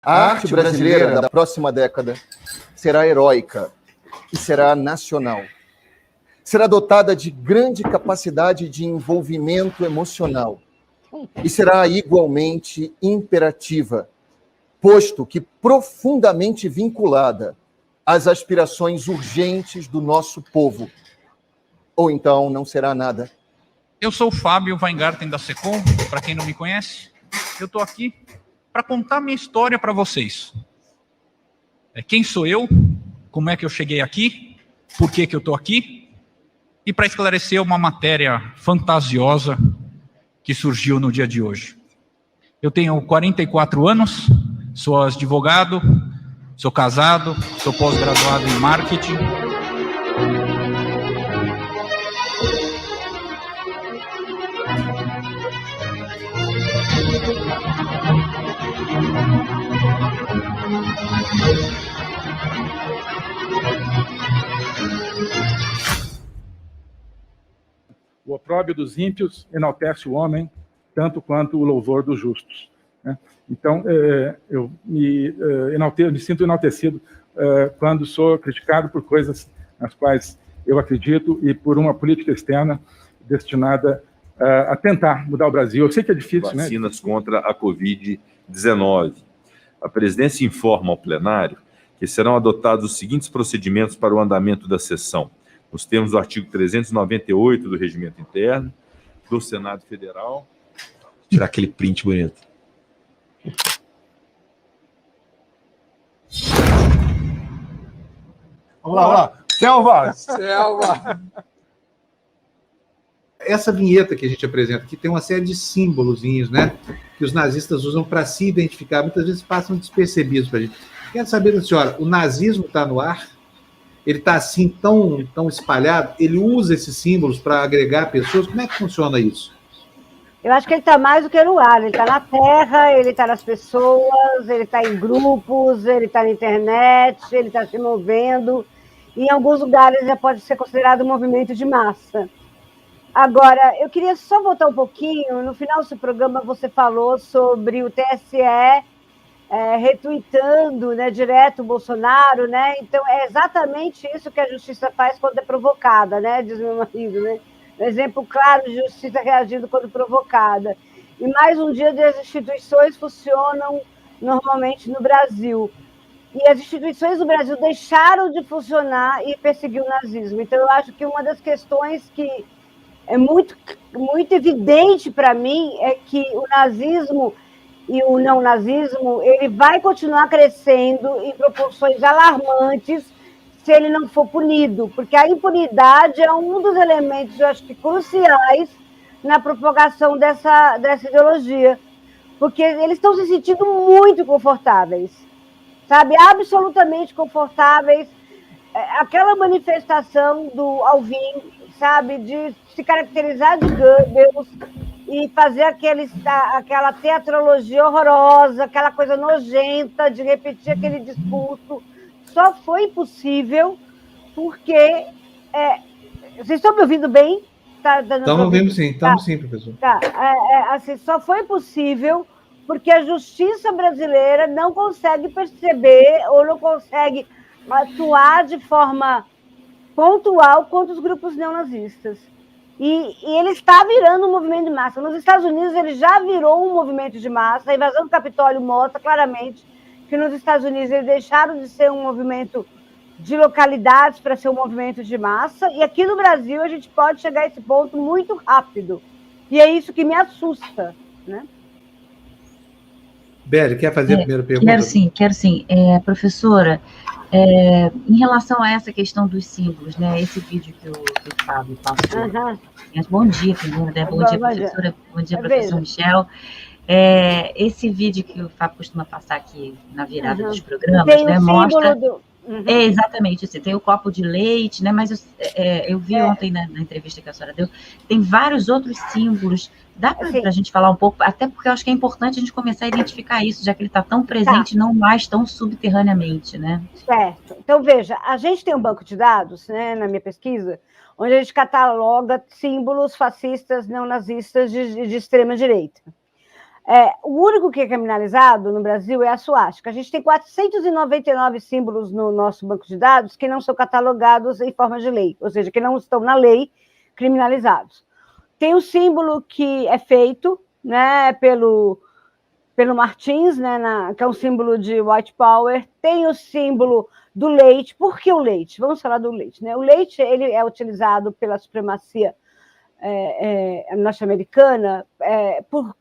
A arte brasileira da próxima década será heróica e será nacional. Será dotada de grande capacidade de envolvimento emocional e será igualmente imperativa, posto que profundamente vinculada às aspirações urgentes do nosso povo. Ou então não será nada. Eu sou o Fábio Weingarten da Secom, para quem não me conhece. Eu estou aqui para contar minha história para vocês. Quem sou eu? Como é que eu cheguei aqui? Por que eu estou aqui? E para esclarecer uma matéria fantasiosa que surgiu no dia de hoje. Eu tenho 44 anos, sou advogado, sou casado, sou pós-graduado em marketing. O opróbrio dos ímpios enaltece o homem, tanto quanto o louvor dos justos. Então, eu me sinto enaltecido quando sou criticado por coisas nas quais eu acredito e por uma política externa destinada a tentar mudar o Brasil. Eu sei que é difícil, né? Vacinas contra a Covid-19. A presidência informa ao plenário que serão adotados os seguintes procedimentos para o andamento da sessão, nos termos do artigo 398 do Regimento Interno do Senado Federal. Vou tirar aquele print bonito. Vamos lá. Selva! Essa vinheta que a gente apresenta aqui tem uma série de símbolozinhos, né? Que os nazistas usam para se identificar, muitas vezes passam despercebidos para a gente. Quero saber da senhora, o nazismo está no ar? Ele está assim tão espalhado? Ele usa esses símbolos para agregar pessoas? Como é que funciona isso? Eu acho que ele está mais do que no ar. Ele está na terra, ele está nas pessoas, ele está em grupos, ele está na internet, ele está se movendo. E em alguns lugares já pode ser considerado um movimento de massa. Agora, eu queria só voltar um pouquinho. No final do seu programa, você falou sobre o TSE retuitando, né, direto o Bolsonaro, né? Então, é exatamente isso que a justiça faz quando é provocada, né? Diz meu marido, né? Um exemplo claro de justiça reagindo quando provocada. E mais um dia as instituições funcionam normalmente no Brasil. E as instituições do Brasil deixaram de funcionar e perseguir o nazismo. Então, eu acho que uma das questões que é muito evidente para mim é que o nazismo e o não-nazismo ele vai continuar crescendo em proporções alarmantes se ele não for punido, porque a impunidade é um dos elementos, eu acho que cruciais na propagação dessa ideologia, porque eles estão se sentindo muito confortáveis, sabe? Absolutamente confortáveis. Aquela manifestação do Alvim, sabe? De se caracterizar de Goebbels e fazer aquela teatrologia horrorosa, aquela coisa nojenta de repetir aquele discurso, só foi possível porque... vocês estão me ouvindo bem? Estamos ouvindo sim, estamos sim, professor. Assim, só foi possível porque a justiça brasileira não consegue perceber ou não consegue atuar de forma pontual contra os grupos neonazistas. E ele está virando um movimento de massa. Nos Estados Unidos, ele já virou um movimento de massa. A invasão do Capitólio mostra claramente que nos Estados Unidos eles deixaram de ser um movimento de localidades para ser um movimento de massa. E aqui no Brasil, a gente pode chegar a esse ponto muito rápido. E é isso que me assusta, né? Beli, quer fazer a primeira pergunta? Quero sim. Professora, em relação a essa questão dos símbolos, né? Esse vídeo que o Fábio passou. Bom dia, primeiro, né? Bom dia, professora. Bom dia, professor Michel. Esse vídeo que o Fábio costuma passar aqui na virada dos programas, tem né? Mostra... exatamente, assim, tem o copo de leite, né? Mas eu vi ontem na entrevista que a senhora deu, tem vários outros símbolos. Dá para a gente falar um pouco, até porque eu acho que é importante a gente começar a identificar isso, já que ele está tão presente, não mais tão subterraneamente, né? Certo. Então, veja, a gente tem um banco de dados, né, na minha pesquisa, onde a gente cataloga símbolos fascistas, neonazistas de extrema-direita. O único que é criminalizado no Brasil é a suástica. A gente tem 499 símbolos no nosso banco de dados que não são catalogados em forma de lei, ou seja, que não estão na lei criminalizados. Tem o símbolo que é feito, né, pelo Martins, né, que é um símbolo de white power. Tem o símbolo do leite. Por que o leite? Vamos falar do leite, né? O leite ele é utilizado pela supremacia norte-americana por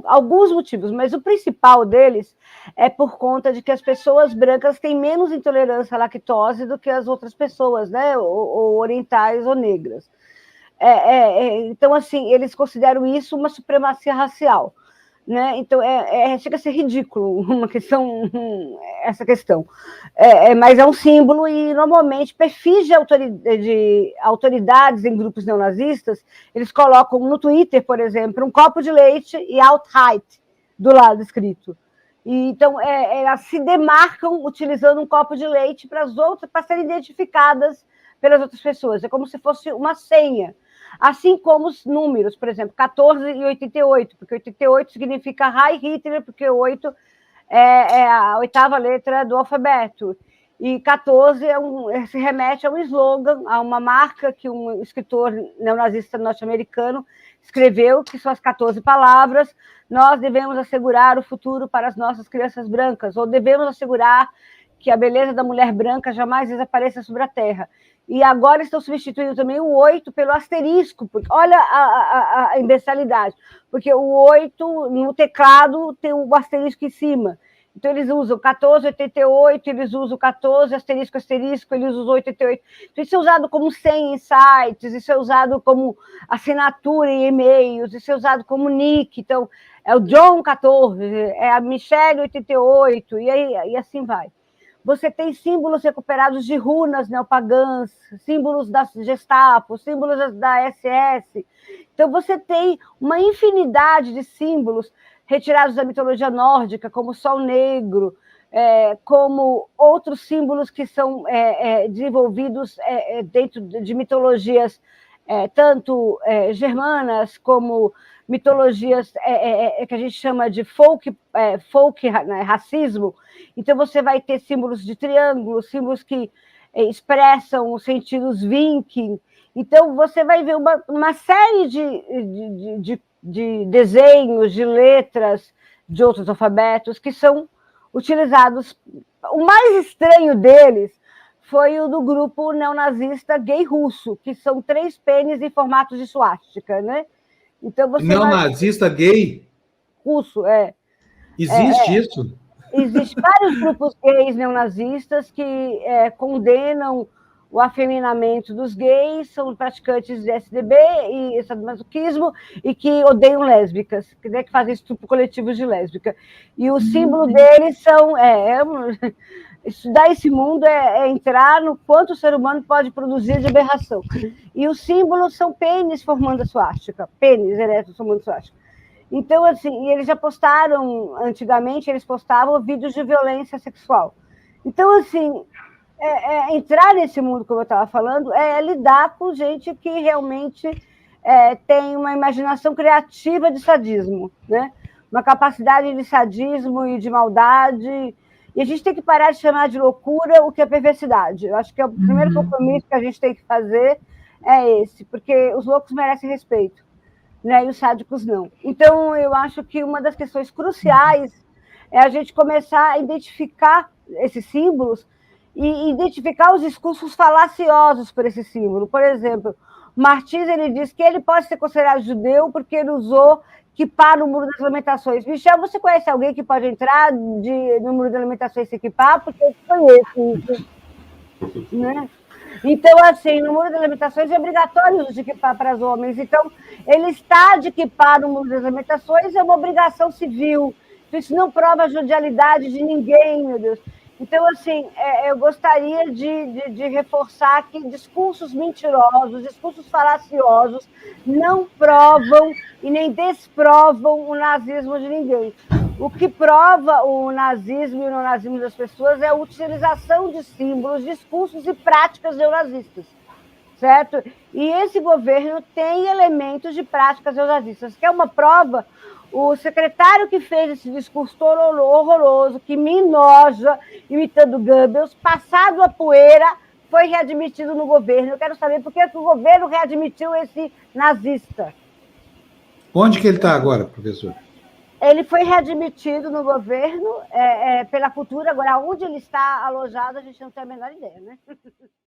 alguns motivos, mas o principal deles é por conta de que as pessoas brancas têm menos intolerância à lactose do que as outras pessoas, né, ou orientais ou negras. Então, assim, eles consideram isso uma supremacia racial, né? Então, chega a ser ridículo essa questão. Mas é um símbolo e, normalmente, perfis de autoridades em grupos neonazistas, eles colocam no Twitter, por exemplo, um copo de leite e alt-right do lado escrito. E, então, elas se demarcam utilizando um copo de leite para serem identificadas pelas outras pessoas. É como se fosse uma senha. Assim como os números, por exemplo, 14 e 88, porque 88 significa Heil Hitler, porque 8 é a 8ª letra do alfabeto, e 14 se remete a um slogan, a uma marca que um escritor neonazista norte-americano escreveu, que são as 14 palavras: nós devemos assegurar o futuro para as nossas crianças brancas, ou devemos assegurar que a beleza da mulher branca jamais desapareça sobre a terra. E agora estão substituindo também o 8 pelo asterisco, porque olha a imbecilidade, porque o 8 no teclado tem o asterisco em cima. Então eles usam 14, 88, eles usam 14, asterisco, asterisco, eles usam 88. Então isso é usado como senha em sites, isso é usado como assinatura em e-mails, isso é usado como nick. Então é o John 14, é a Michelle 88, e assim vai. Você tem símbolos recuperados de runas neopagãs, símbolos da Gestapo, símbolos da SS. Então, você tem uma infinidade de símbolos retirados da mitologia nórdica, como o Sol Negro, como outros símbolos que são desenvolvidos dentro de mitologias tanto germanas como mitologias que a gente chama de folk né, racismo. Então, você vai ter símbolos de triângulo, símbolos que expressam os sentidos viking. Então, você vai ver uma série de desenhos, de letras, de outros alfabetos que são utilizados. O mais estranho deles foi o do grupo neonazista gay russo, que são 3 pênis em formato de suástica, né? Então, neonazista gay? Russo, Existe isso? Existem vários grupos gays neonazistas que condenam o afeminamento dos gays, são praticantes de SDB e sadomasoquismo e que odeiam lésbicas, que fazem estupro coletivo de lésbica. E o símbolo deles são... estudar esse mundo é entrar no quanto o ser humano pode produzir de aberração. E os símbolos são pênis formando a suástica, pênis eretos formando a suástica. Então, assim, eles já postaram, antigamente, eles postavam vídeos de violência sexual. Então, assim, entrar nesse mundo, como eu estava falando, é lidar com gente que realmente tem uma imaginação criativa de sadismo, né? Uma capacidade de sadismo e de maldade. E a gente tem que parar de chamar de loucura o que é perversidade. Eu acho que o primeiro compromisso que a gente tem que fazer é esse, porque os loucos merecem respeito, né? E os sádicos não. Então, eu acho que uma das questões cruciais é a gente começar a identificar esses símbolos e identificar os discursos falaciosos por esse símbolo. Por exemplo, Martins, ele diz que ele pode ser considerado judeu porque ele usou kippah no Muro das Lamentações. Michel, você conhece alguém que pode entrar no Muro das Lamentações e se equipar? Porque eu conheço isso, né? Então, assim, no Muro das Lamentações é obrigatório o uso de kippah para os homens. Então, ele está de kippah no Muro das Lamentações, é uma obrigação civil. Então, isso não prova a judicialidade de ninguém, meu Deus. Então, assim, eu gostaria de reforçar que discursos mentirosos, discursos falaciosos não provam e nem desprovam o nazismo de ninguém. O que prova o nazismo e o neonazismo das pessoas é a utilização de símbolos, discursos e práticas neonazistas, certo? E esse governo tem elementos de práticas neonazistas, que é uma prova. O secretário que fez esse discurso horroroso, que me enoja, imitando Goebbels, passado a poeira, foi readmitido no governo. Eu quero saber por que o governo readmitiu esse nazista. Onde que ele está agora, professor? Ele foi readmitido no governo pela cultura. Agora, onde ele está alojado, a gente não tem a menor ideia, né?